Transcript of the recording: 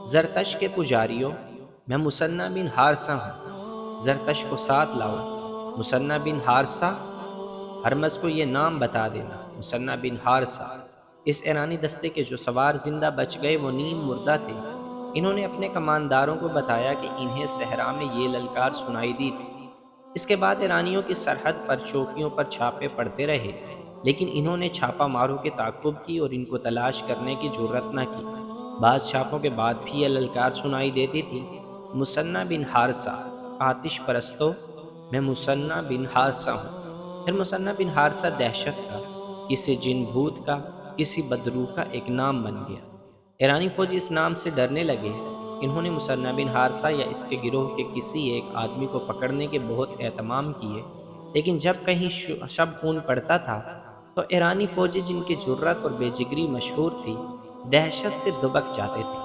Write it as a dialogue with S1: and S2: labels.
S1: زرتش کے پجاریوں، میں مثنیٰ بن حارثہ ہوں، زرتش کو ساتھ لاؤ۔ مثنیٰ بن حارثہ، ہرمز کو یہ نام بتا دینا، مثنیٰ بن حارثہ۔ اس ایرانی دستے کے جو سوار زندہ بچ گئے وہ نیم مردہ تھے۔ انہوں نے اپنے کمانداروں کو بتایا کہ انہیں صحرا میں یہ للکار سنائی دی تھی۔ اس کے بعد ایرانیوں کی سرحد پر چوکیوں پر چھاپے پڑتے رہے، لیکن انہوں نے چھاپا ماروں کے تعقب کی اور ان کو تلاش کرنے کی جرت نہ کی۔ بعض چھاپوں کے بعد بھی یہ للکار سنائی دیتی تھی، مثنیٰ بن حارثہ، آتش پرستو، میں مثنیٰ بن حارثہ ہوں۔ پھر مثنیٰ بن حارثہ دہشت کا، کسی جن بھوت کا، کسی بدروح کا ایک نام بن گیا۔ ایرانی فوجی اس نام سے ڈرنے لگے۔ انہوں نے مثنیٰ بن حارثہ یا اس کے گروہ کے کسی ایک آدمی کو پکڑنے کے بہت اہتمام کیے، لیکن جب کہیں شب خون پڑتا تھا تو ایرانی فوجی، جن کی جرت اور بے جگری مشہور تھی، دہشت سے دبک جاتے تھے۔